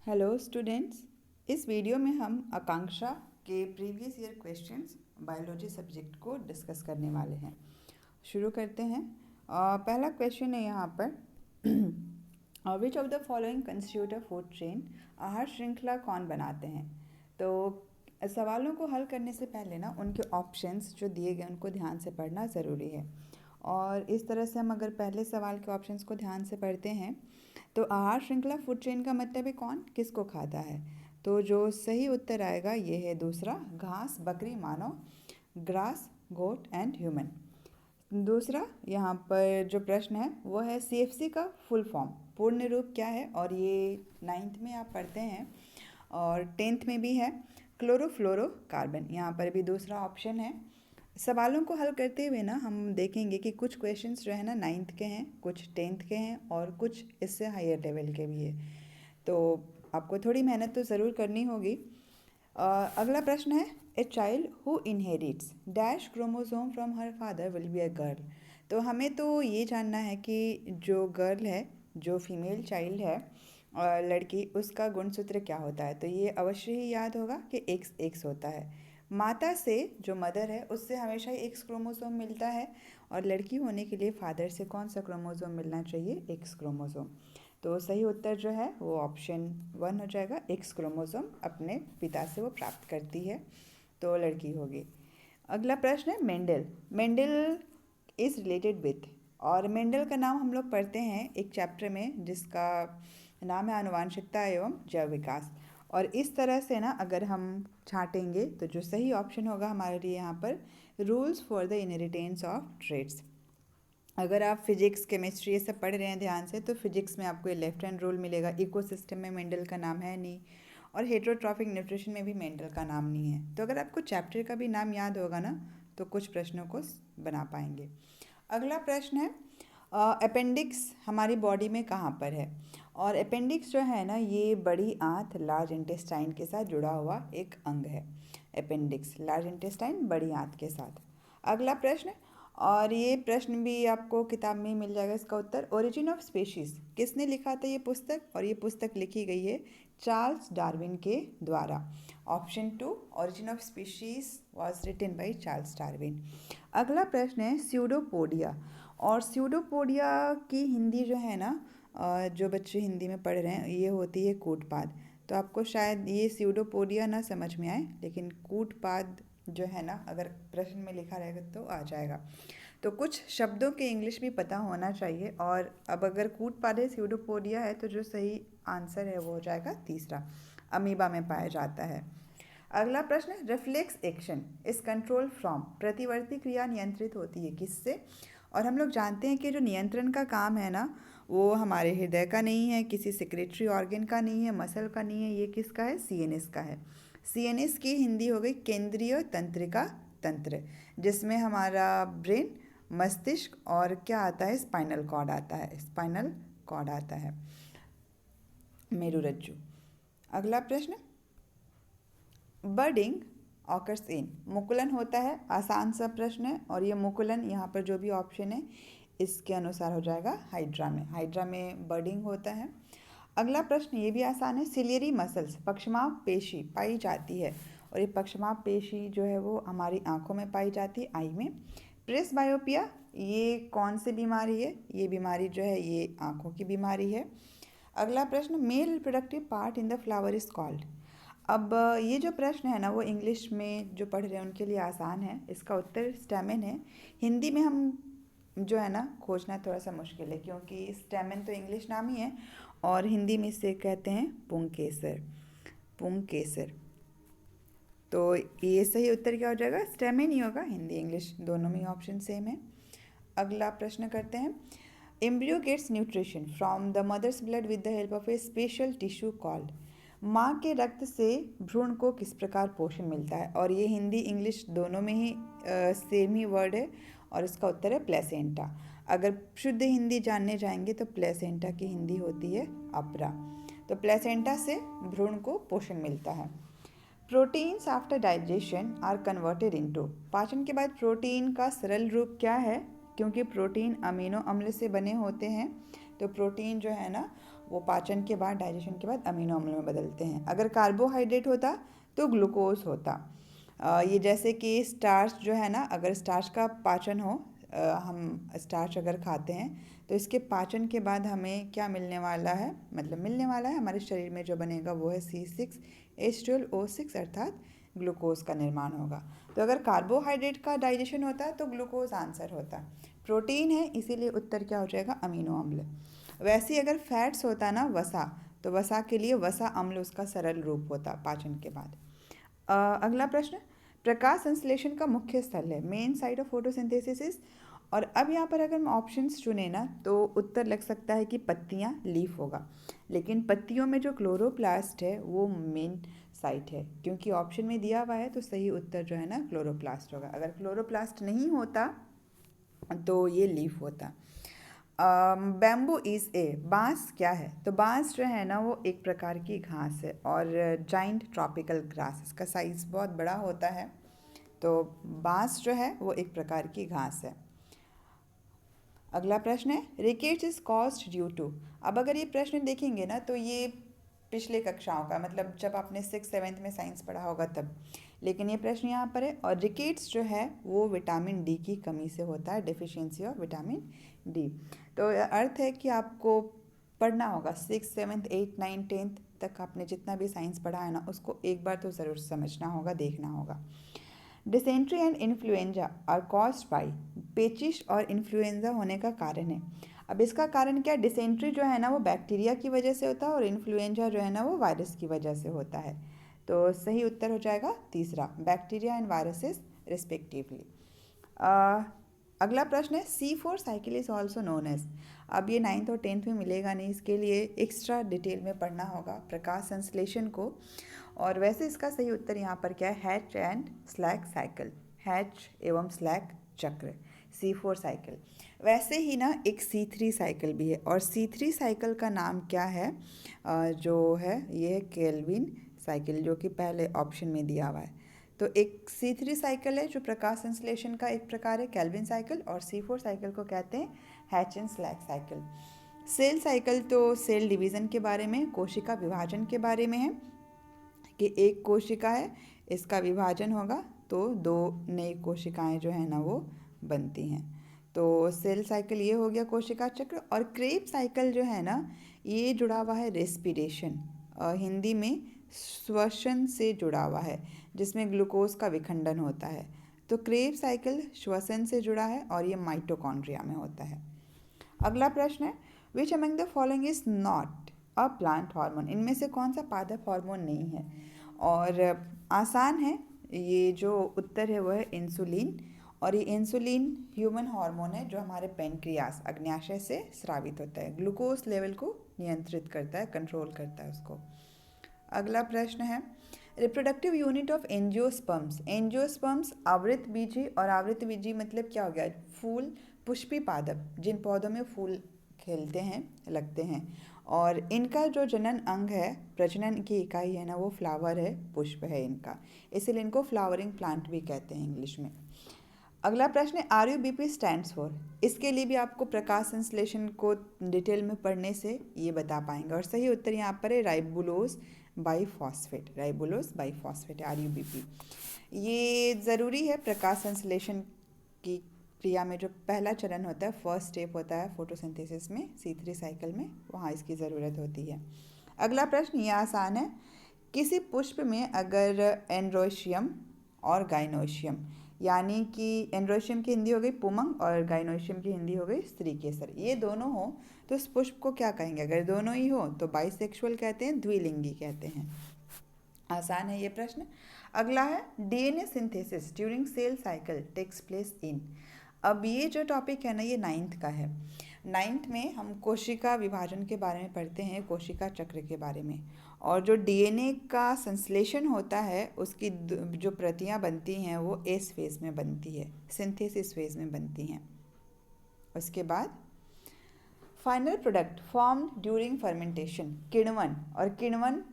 Hello students. इस video में हम आकांक्षा के previous year questions biology subject को डिस्कस करने वाले हैं। शुरू करते हैं। पहला क्वेश्चन है यहाँ पर which of the following constitute a food chain. आहार श्रृंखला कौन बनाते हैं। तो सवालों को हल करने से पहले ना उनके ऑप्शंस जो दिए गए उनको ध्यान से पढ़ना ज़रूरी है। और इस तरह से हम अगर पहले सवाल के ऑप्शंस को ध्यान से पढ़ते हैं तो आहार श्रृंखला फूड चेन का मतलब है कौन किसको खाता है। तो जो सही उत्तर आएगा ये है दूसरा, घास बकरी मानव, ग्रास गोट एंड ह्यूमन। दूसरा यहाँ पर जो प्रश्न है वो है सीएफसी का फुल फॉर्म पूर्ण रूप क्या है, और ये 9th में आप पढ़ते हैं और 10th में भी है। क्लोरोफ्लोरोकार्बन यहाँ पर भी दूसरा ऑप्शन है। सवालों को हल करते हुए ना हम देखेंगे कि कुछ क्वेश्चंस जो है ना 9th के हैं, कुछ 10th के हैं और कुछ इससे हायर लेवल के भी है। तो आपको थोड़ी मेहनत तो ज़रूर करनी होगी। अगला प्रश्न है a child who inherits dash chromosome from her father will be a girl. तो हमें तो ये जानना है कि जो गर्ल है, जो फीमेल चाइल्ड है लड़की, उसका गुणसूत्र क्या होता है। तो ये अवश्य ही याद होगा कि एक्स एक्स होता है। माता से, जो मदर है, उससे हमेशा ही एक्स क्रोमोसोम मिलता है, और लड़की होने के लिए फादर से कौन सा क्रोमोसोम मिलना चाहिए, एक्स क्रोमोसोम। तो सही उत्तर जो है वो ऑप्शन 1 हो जाएगा, एक्स क्रोमोसोम अपने पिता से वो प्राप्त करती है, तो लड़की होगी। अगला प्रश्न है Mendel. Mendel is related with, और मेंडल का नाम हम लोग पढ़ते हैं एक चैप्टर में जिसका नाम है आनुवांशिकता एवं जैव विकास। और इस तरह से ना अगर हम छांटेंगे तो जो सही ऑप्शन होगा हमारे लिए यहाँ पर rules for the inheritance of trades. अगर आप फिजिक्स केमिस्ट्री ये सब पढ़ रहे हैं ध्यान से, तो फिजिक्स में आपको ये लेफ्ट हैंड रूल मिलेगा। इकोसिस्टम में मेंडल का नाम है नहीं, और हेट्रोट्रॉफिक न्यूट्रिशन में भी मेंडल का नाम नहीं है। तो अगर आपको चैप्टर का भी नाम याद होगा ना तो कुछ प्रश्नों को बना पाएंगे। अगला प्रश्न है अपेंडिक्स हमारी बॉडी में कहाँ पर है। और अपेंडिक्स जो है ना ये बड़ी आंत लार्ज इंटेस्टाइन के साथ जुड़ा हुआ एक अंग है। अपेंडिक्स लार्ज इंटेस्टाइन बड़ी आंत के साथ। अगला प्रश्न, और ये प्रश्न भी आपको किताब में ही मिल जाएगा इसका उत्तर। ओरिजिन ऑफ स्पेशीज किसने लिखा था ये पुस्तक, और ये पुस्तक लिखी गई है चार्ल्स डार्विन के द्वारा। Option 2, origin of species was written by Charles Darwin. अगला प्रश्न है स्यूडोपोडिया, और स्यूडोपोडिया की हिंदी जो है ना जो बच्चे हिंदी में पढ़ रहे हैं ये होती है कूटपाद। तो आपको शायद ये स्यूडोपोडिया ना समझ में आए, लेकिन कूटपाद जो है ना अगर प्रश्न में लिखा रहेगा तो आ जाएगा। तो कुछ शब्दों के इंग्लिश भी पता होना चाहिए। और अब अगर कूटपाद है स्यूडोपोडिया है तो जो सही आंसर है वो हो जाएगा तीसरा, अमीबा में पाया जाता है। अगला प्रश्न, reflex action is control from, प्रतिवर्ती क्रिया नियंत्रित होती है किससे। और हम लोग जानते हैं कि जो नियंत्रण का काम है ना वो हमारे हृदय का नहीं है, किसी सेक्रेटरी ऑर्गन का नहीं है, मसल का नहीं है, ये किसका है, सीएनएस का है। सीएनएस की हिंदी हो गई केंद्रीय तंत्रिका तंत्र, जिसमें हमारा ब्रेन, मस्तिष्क और क्या आता है, स्पाइनल कॉर्ड आता है, स्पाइनल कॉर्ड आता है, मेरुरज्जु। अगला प्रश्न, बर्डिंग ऑकर्स इन, मुकुलन होता है, आसान सा प्रश्न है, और ये मुकुलन यहाँ पर जो भी ऑप्शन है इसके अनुसार हो जाएगा हाइड्रा में। हाइड्रा में बर्डिंग होता है। अगला प्रश्न ये भी आसान है, सिलियरी मसल्स पक्षमाप पेशी पाई जाती है, और ये पक्षमाप पेशी जो है वो हमारी आंखों में पाई जाती है, आई में। प्रेसबायोपिया ये कौन सी बीमारी है, ये बीमारी जो है ये आंखों की बीमारी है। अगला प्रश्न, male reproductive part in the flower is called. अब ये जो प्रश्न है ना वो इंग्लिश में जो पढ़ रहे हैं उनके लिए आसान है, इसका उत्तर स्टैमेन है। हिंदी में हम जो है ना खोजना थोड़ा सा मुश्किल है, क्योंकि स्टैमेन तो इंग्लिश नाम ही है और हिंदी में इसे कहते हैं पुंकेसर, पुंकेसर। तो ये सही उत्तर क्या हो जाएगा, स्टैमेन ही होगा, हिंदी इंग्लिश दोनों में ऑप्शन सेम है। अगला प्रश्न करते हैं, embryo gets nutrition from the mother's blood with the help of a special tissue called. माँ के रक्त से भ्रूण को किस प्रकार पोषण मिलता है, और ये हिंदी इंग्लिश दोनों में ही सेम ही वर्ड है, और इसका उत्तर है प्लेसेंटा। अगर शुद्ध हिंदी जानने जाएंगे तो प्लेसेंटा की हिंदी होती है अपरा। तो प्लेसेंटा से भ्रूण को पोषण मिलता है। Proteins after digestion are converted into, पाचन के बाद प्रोटीन का सरल रूप क्या है, क्योंकि प्रोटीन अमीनो अम्ल से बने होते हैं। तो प्रोटीन जो है ना वो पाचन के बाद, डाइजेशन के बाद अमीनो अम्ल में बदलते हैं। अगर कार्बोहाइड्रेट होता तो ग्लूकोज होता। ये जैसे कि स्टार्च जो है ना, अगर स्टार्च का पाचन हो, हम स्टार्च अगर खाते हैं तो इसके पाचन के बाद हमें क्या मिलने वाला है, मतलब मिलने वाला है हमारे शरीर में जो बनेगा वो है C6H12O6 अर्थात ग्लूकोज का निर्माण होगा। तो अगर कार्बोहाइड्रेट का डाइजेशन होता है तो ग्लूकोज आंसर होता। प्रोटीन है इसीलिए उत्तर क्या हो जाएगा, अमीनो अम्ल। वैसे ही अगर फैट्स होता ना, वसा, तो वसा के लिए वसा अम्ल उसका सरल रूप होता पाचन के बाद। अगला प्रश्न, प्रकाश संश्लेषण का मुख्य स्थल है, मेन साइट ऑफ फोटोसिंथेसिस। और अब यहाँ पर अगर हम ऑप्शंस चुने ना तो उत्तर लग सकता है कि पत्तियाँ, लीफ होगा, लेकिन पत्तियों में जो क्लोरोप्लास्ट है वो मेन साइट है, क्योंकि ऑप्शन में दिया हुआ है, तो सही उत्तर जो है ना क्लोरोप्लास्ट होगा। अगर क्लोरोप्लास्ट नहीं होता तो ये लीफ होता। बैम्बू इज ए, बांस क्या है, तो बांस जो है ना वो एक प्रकार की घास है और जाइंट ट्रॉपिकल ग्रास, इसका साइज बहुत बड़ा होता है। तो बांस जो है वो एक प्रकार की घास है। अगला प्रश्न है, rickets is caused due to. अब अगर ये प्रश्न देखेंगे ना तो ये पिछले कक्षाओं का, मतलब जब आपने 6th-7th में साइंस पढ़ा होगा तब, लेकिन ये प्रश्न यहाँ पर है। और रिकेट्स जो है वो विटामिन डी की कमी से होता है, डेफिशिएंसी ऑफ विटामिन डी। तो अर्थ है कि आपको पढ़ना होगा 6th, 7th, 8th, 9th, 10th तक आपने जितना भी साइंस पढ़ा है ना उसको एक बार तो ज़रूर समझना होगा, देखना होगा। Dysentery and influenza are caused by, पेचिश और इन्फ्लुएंजा होने का कारण है। अब इसका कारण क्या, डिसेंट्री जो है ना वो बैक्टीरिया की वजह से होता है और इन्फ्लुएंजा जो है ना वो वायरस की वजह से होता है। तो सही उत्तर हो जाएगा तीसरा, बैक्टीरिया एंड वायरसेस रिस्पेक्टिवली। अगला प्रश्न है, C4 cycle is also known as. अब ये 9th और 10th में मिलेगा नहीं, इसके लिए एक्स्ट्रा डिटेल में पढ़ना होगा प्रकाश संश्लेषण को। और वैसे इसका सही उत्तर यहाँ पर क्या है, hatch and slack cycle, hatch एवं स्लैक चक्र, C4 साइकिल। वैसे ही ना एक C3 साइकिल भी है, और C3 साइकिल का नाम क्या है, जो है ये है केल्विन साइकिल, जो कि पहले ऑप्शन में दिया हुआ है। तो एक C3 साइकिल है जो प्रकाश संश्लेषण का एक प्रकार है, केल्विन साइकिल, और C4 साइकिल को कहते हैं hatch and slack cycle. Cell cycle तो सेल डिवीज़न के बारे में, कोशिका विभाजन के बारे में है, कि एक कोशिका है, इसका विभाजन होगा तो दो नई कोशिकाएं जो है ना वो बनती हैं। तो सेल साइकिल ये हो गया कोशिका चक्र। और क्रेब साइकिल जो है ना ये जुड़ा हुआ है रेस्पिरेशन, हिंदी में श्वसन से जुड़ा हुआ है, जिसमें ग्लूकोज का विखंडन होता है। तो क्रेब साइकिल श्वसन से जुड़ा है और ये माइटोकॉन्ड्रिया में होता है। अगला प्रश्न है, which among the following is not a plant hormone, इनमें से कौन सा पादप हार्मोन नहीं है। और आसान है, ये जो उत्तर है वो है इंसुलिन। और ये इंसुलिन ह्यूमन हार्मोन है जो हमारे पेनक्रियास, अग्न्याशय से स्रावित होता है, ग्लूकोज लेवल को नियंत्रित करता है, कंट्रोल करता है उसको। अगला प्रश्न है, reproductive unit of angiosperms. Angiosperms आवृतबीजी, और आवृतबीजी मतलब क्या हो गया, फूल पुष्पी पादप, जिन पौधों में फूल खिलते हैं, लगते हैं। और इनका जो जनन अंग है, प्रजनन की इकाई है ना वो फ्लावर है, पुष्प है इनका, इसीलिए इनको फ्लावरिंग प्लांट भी कहते हैं इंग्लिश में। अगला प्रश्न है, RUBP स्टैंड्स फॉर। इसके लिए भी आपको प्रकाश संश्लेषण को डिटेल में पढ़ने से ये बता पाएंगे। और सही उत्तर यहाँ पर है ribulose biphosphate, ribulose biphosphate RUBP। ये ज़रूरी है प्रकाश संश्लेषण की क्रिया में, जो पहला चरण होता है, फर्स्ट स्टेप होता है फोटोसिंथेसिस में, C3 साइकिल में, वहाँ इसकी ज़रूरत होती है। अगला प्रश्न ये आसान है, किसी पुष्प में अगर एंड्रोशियम और गाइनोशियम, यानी कि एंड्रोशियम की हिंदी हो गई पुमंग और गाइनोशियम की हिंदी हो गई स्त्री केसर, ये दोनों हो तो उस पुष्प को क्या कहेंगे। अगर दोनों ही हो तो बाइसेक्सुअल कहते हैं, द्विलिंगी कहते हैं। आसान है ये प्रश्न। अगला है, DNA synthesis during cell cycle takes place in. अब ये जो टॉपिक है ना ये 9th का है। 9th में हम कोशिका विभाजन के बारे में पढ़ते हैं, कोशिका चक्र के बारे में। और जो DNA का संश्लेषण होता है उसकी जो प्रतियां बनती हैं वो एस फेज में बनती है, सिंथेसिस फेज में बनती हैं। उसके बाद final product form during fermentation, किण्वन। और किण्वन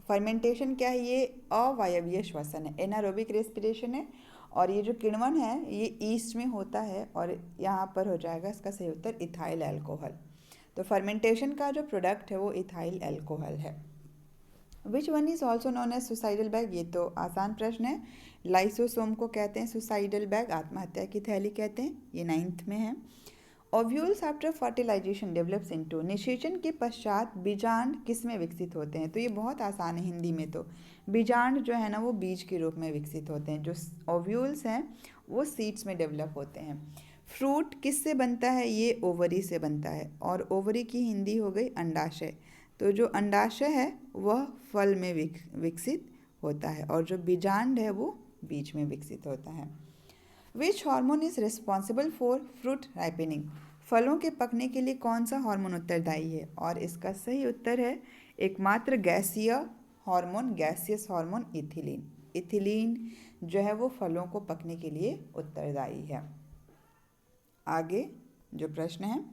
फर्मेंटेशन क्या है, ये अवायवीय श्वसन है, एनारोबिक रेस्पिरेशन है। और ये जो किण्वन है ये ईस्ट में होता है, और यहाँ पर हो जाएगा इसका सही उत्तर इथाइल अल्कोहल। तो फर्मेंटेशन का जो प्रोडक्ट है वो इथाइल अल्कोहल है। Which one is also known as suicidal bag, ये तो आसान प्रश्न है। लाइसोसोम को कहते हैं सुसाइडल बैग, आत्महत्या की थैली कहते हैं, ये 9th में है। Ovules after fertilisation develops into, निषेचन के पश्चात बीजांड किस में विकसित होते हैं, तो ये बहुत आसान है हिंदी में। तो बीजांड जो है ना वो बीज के रूप में विकसित होते हैं, जो ओव्यूल्स हैं वो सीड्स में डेवलप होते हैं। फ्रूट किस से बनता है, ये ओवरी से बनता है, और ओवरी की हिंदी हो गई अंडाशय। तो जो अंडाशय है वह फल में विकसित होता है, और जो बीजांड है वो बीज में विकसित होता है। Which hormone is responsible for fruit ripening, फलों के पकने के लिए कौन सा हार्मोन उत्तरदायी है, और इसका सही उत्तर है एकमात्र गैसीय hormone, gaseous hormone ethylene. Ethylene जो है वो फलों को पकने के लिए उत्तरदायी है। आगे जो प्रश्न है,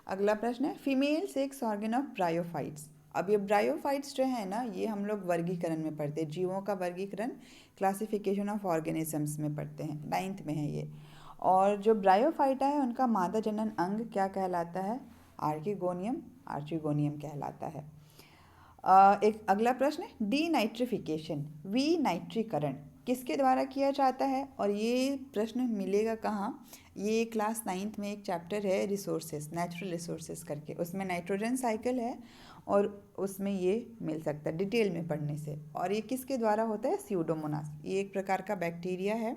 अगला प्रश्न है female sex organ of bryophytes. अब ये ब्रायोफाइट्स जो है ना ये हम लोग वर्गीकरण में पढ़ते हैं, जीवों का वर्गीकरण क्लासिफिकेशन ऑफ ऑर्गेनिजम्स में पढ़ते हैं, 9th में है ये। और जो ब्रायोफाइटा है उनका मादा जनन अंग क्या कहलाता है, आर्किगोनियम, आर्चिगोनियम कहलाता है। एक अगला प्रश्न है डी नाइट्रिफिकेशन, विनाइट्रीकरण किसके द्वारा किया जाता है, और ये प्रश्न मिलेगा कहाँ, ये क्लास 9th में एक चैप्टर है रिसोर्सेज, नेचुरल रिसोर्सेज करके, उसमें नाइट्रोजन साइकिल है और उसमें ये मिल सकता है डिटेल में पढ़ने से। और ये किसके द्वारा होता है, स्यूडोमोनास, ये एक प्रकार का बैक्टीरिया है।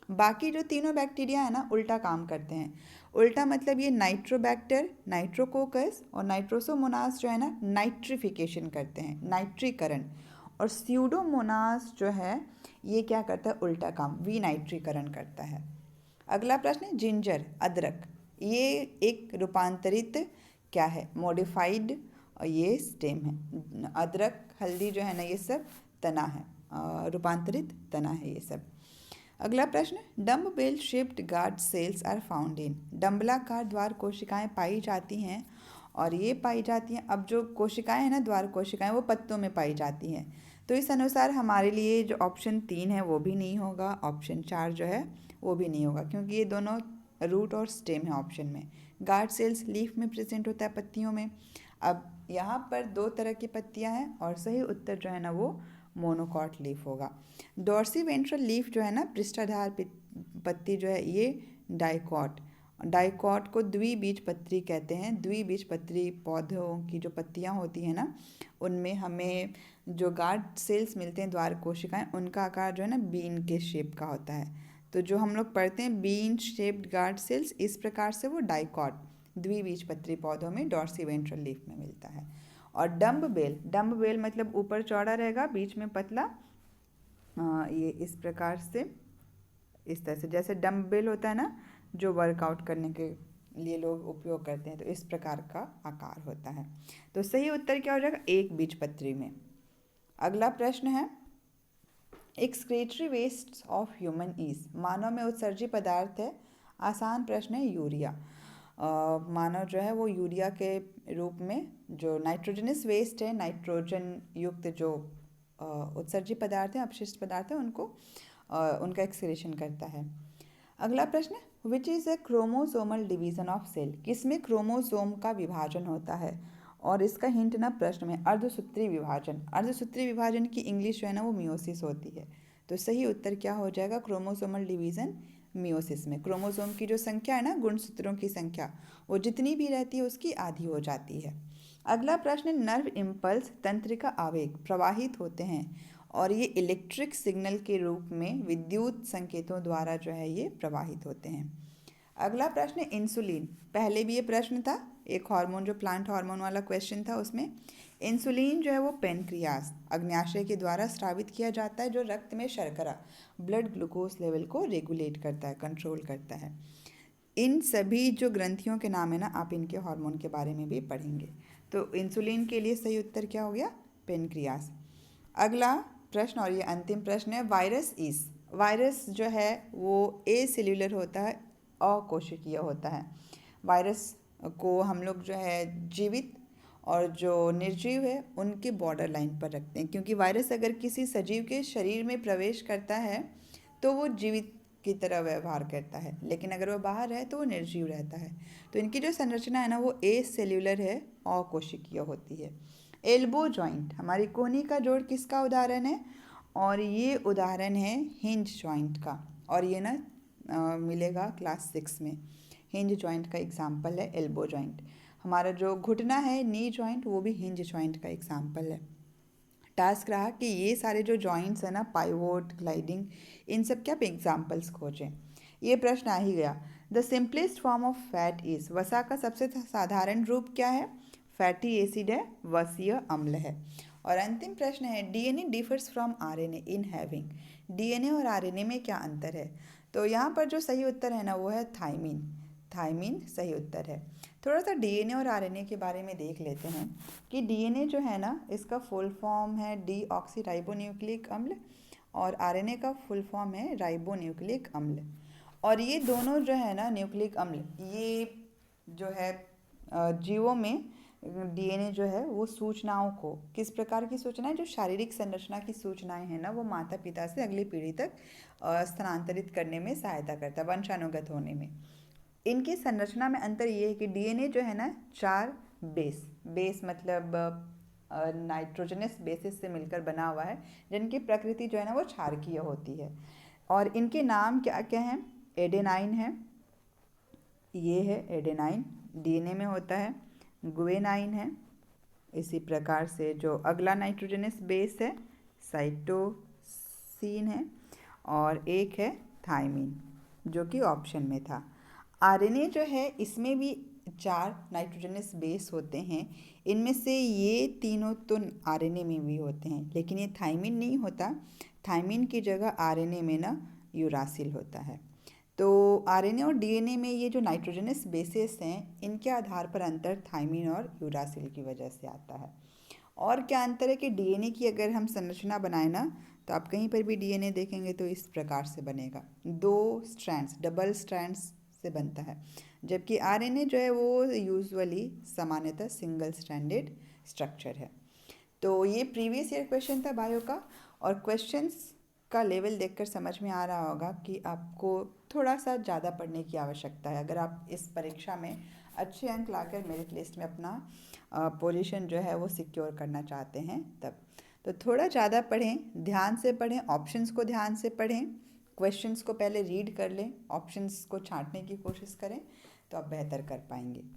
बाकी जो तीनों बैक्टीरिया है ना उल्टा काम करते हैं। उल्टा मतलब ये नाइट्रोबैक्टर, नाइट्रोकोकस और नाइट्रोसोमोनास जो है ना नाइट्रिफिकेशन करते हैं, नाइट्रीकरण। और स्यूडोमोनास जो है ये क्या करता है, उल्टा काम, विनाइट्रीकरण करता है। अगला प्रश्न है जिंजर, अदरक, ये एक रूपांतरित क्या है, मॉडिफाइड, और ये स्टेम है। अदरक, हल्दी जो है ना ये सब तना है, रूपांतरित तना है ये सब। अगला प्रश्न, dumbbell shaped guard cells are found in, डम्बलाकार द्वार कोशिकाएं पाई जाती हैं, और ये पाई जाती हैं, अब जो कोशिकाएं हैं ना द्वार कोशिकाएं वो पत्तों में पाई जाती हैं। तो इस अनुसार हमारे लिए जो ऑप्शन 3 है वो भी नहीं होगा, ऑप्शन 4 जो है वो भी नहीं होगा, क्योंकि ये दोनों रूट और स्टेम है ऑप्शन में। गार्ड सेल्स लीफ में प्रेजेंट होता है, पत्तियों में। अब यहाँ पर 2 तरह की पत्तियाँ हैं, और सही उत्तर जो है ना वो मोनोकॉट लीफ होगा। डॉर्सी वेंट्रल लीफ जो है ना पृष्ठाधार पत्ती जो है ये डाइकॉट, डाइकॉट को द्विबीजपत्री कहते हैं। द्विबीजपत्री पौधों की जो पत्तियां होती हैं ना उनमें हमें जो गार्ड सेल्स मिलते हैं, द्वार कोशिकाएं, उनका आकार जो है ना बीन के शेप का होता है। तो जो हम लोग पढ़ते हैं बीन शेप्ड गार्ड सेल्स, इस प्रकार से वो डाइकॉट द्विबीजपत्री पौधों में डॉर्सी वेंट्रल लीफ में मिलता है। और डम्ब बेल, डम्ब बेल मतलब ऊपर चौड़ा रहेगा बीच में पतला, ये इस प्रकार से, इस तरह से जैसे डम्ब बेल होता है ना जो वर्कआउट करने के लिए लोग उपयोग करते हैं, तो इस प्रकार का आकार होता है। तो सही उत्तर क्या हो जाएगा, एक बीजपत्री में। अगला प्रश्न है excretory waste of human is, मानव में उत्सर्जी पदार्थ है, आसान प्रश्न है, यूरिया। मानव जो है वो यूरिया के रूप में जो नाइट्रोजनस वेस्ट है, नाइट्रोजन युक्त जो उत्सर्जी पदार्थ है, अपशिष्ट पदार्थ है, उनको उनका एक्सक्रीशन करता है। अगला प्रश्न है which is a chromosomal division of cell, किसमें क्रोमोसोम का विभाजन होता है, और इसका हिंट ना प्रश्न में, अर्धसूत्री विभाजन। अर्धसूत्री विभाजन की इंग्लिश जो है ना वो मियोसिस होती है। तो सही उत्तर क्या हो जाएगा, क्रोमोसोमल डिवीजन मियोसिस में। क्रोमोसोम की जो संख्या है ना, गुणसूत्रों की संख्या, वो जितनी भी रहती है उसकी आधी हो जाती है। अगला प्रश्न, नर्व इम्पल्स तंत्रिका आवेग प्रवाहित होते हैं, और ये इलेक्ट्रिक सिग्नल के रूप में विद्युत संकेतों द्वारा जो है ये प्रवाहित होते हैं। अगला प्रश्न, इंसुलिन, पहले भी ये प्रश्न था, एक हार्मोन जो प्लांट हार्मोन वाला क्वेश्चन था, उसमें इंसुलिन जो है वो पेनक्रियास अग्न्याशय के द्वारा स्रावित किया जाता है, जो रक्त में शर्करा ब्लड ग्लूकोज लेवल को रेगुलेट करता है, कंट्रोल करता है। इन सभी जो ग्रंथियों के नाम है ना, आप इनके हार्मोन के बारे में भी पढ़ेंगे। तो इंसुलिन के लिए सही उत्तर क्या हो गया, पेनक्रियास। अगला प्रश्न और ये अंतिम प्रश्न है वायरस इज, वायरस जो है वो ए सेल्यूलर होता है, अकोशिकीय होता है। वायरस को हम लोग जो है जीवित और जो निर्जीव है उनके बॉर्डर लाइन पर रखते हैं, क्योंकि वायरस अगर किसी सजीव के शरीर में प्रवेश करता है तो वो जीवित की तरह व्यवहार करता है, लेकिन अगर वो बाहर है तो वो निर्जीव रहता है। तो इनकी जो संरचना है ना वो ए सेल्यूलर है, अकोशिकीय होती है। एल्बो जॉइंट, हमारी कोहनी का जोड़ किसका उदाहरण है? और ये उदाहरण है हिंज जॉइंट का, और ये ना मिलेगा क्लास 6 में। हिंज जॉइंट का एग्जाम्पल है एल्बो जॉइंट। हमारा जो घुटना है नी जॉइंट, वो भी हिंज जॉइंट का एग्जाम्पल है। टास्क रहा कि ये सारे जो जॉइंट्स है ना, पाइवोट, ग्लाइडिंग, इन सब के आप एग्जाम्पल्स खोजें। ये प्रश्न आ ही गया। The simplest form of fat is, वसा का सबसे साधारण रूप क्या है? फैटी एसिड है, वसीय अम्ल है। और अंतिम प्रश्न है DNA differs from RNA in having, DNA और आरएनए में क्या अंतर है? तो यहाँ पर जो सही उत्तर है ना वो है थाइमिन। थाइमिन सही उत्तर है। थोड़ा सा डीएनए और आरएनए के बारे में देख लेते हैं कि डीएनए जो है ना इसका फुल फॉर्म है डीऑक्सीराइबोन्यूक्लिक अम्ल, और आरएनए का फुल फॉर्म है राइबोन्यूक्लिक अम्ल। और ये दोनों जो है ना न्यूक्लिक अम्ल, ये जो है जीवों में डीएनए जो है वो सूचनाओं को, किस प्रकार की सूचनाएं, जो शारीरिक संरचना की सूचनाएं हैं ना वो माता पिता से अगली पीढ़ी तक स्थानांतरित करने में सहायता करता है, वंशानुगत होने में। इनकी संरचना में अंतर ये है कि डीएनए जो है ना 4 बेस मतलब नाइट्रोजनस बेसिस से मिलकर बना हुआ है, जिनकी प्रकृति जो है ना वो क्षारकीय होती है। और इनके नाम क्या क्या हैं? एडेनाइन है, ये है एडेनाइन, डीएनए में होता है। गुएनाइन है, इसी प्रकार से जो अगला नाइट्रोजनस बेस है साइटोसिन है, और एक है थाइमिन जो कि ऑप्शन में था। आरएनए जो है इसमें भी 4 नाइट्रोजनस बेस होते हैं, इनमें से ये तीनों तो आरएनए में भी होते हैं, लेकिन ये थाइमिन नहीं होता। थाइमिन की जगह आरएनए में ना यूरासिल होता है। तो आरएनए और डीएनए में ये जो नाइट्रोजनस बेसेस हैं, इनके आधार पर अंतर थाइमिन और यूरासिल की वजह से आता है। और क्या अंतर है कि डीएनए की अगर हम संरचना बनाए ना, तो आप कहीं पर भी डीएनए देखेंगे तो इस प्रकार से बनेगा, 2 स्ट्रैंड्स, डबल स्ट्रैंड्स से बनता है, जबकि आरएनए जो है वो यूजुअली सामान्यतः सिंगल स्ट्रैंडेड स्ट्रक्चर है। तो ये प्रीवियस ईयर क्वेश्चन था बायो का, और क्वेश्चंस का लेवल देखकर समझ में आ रहा होगा कि आपको थोड़ा सा ज़्यादा पढ़ने की आवश्यकता है अगर आप इस परीक्षा में अच्छे अंक लाकर मेरिट लिस्ट में अपना पोजीशन जो है वो सिक्योर करना चाहते हैं तब। तो थोड़ा ज़्यादा पढ़ें, ध्यान से पढ़ें, ऑप्शंस को ध्यान से पढ़ें, क्वेश्चंस को पहले रीड कर लें, ऑप्शंस को छांटने की कोशिश करें, तो आप बेहतर कर पाएंगे।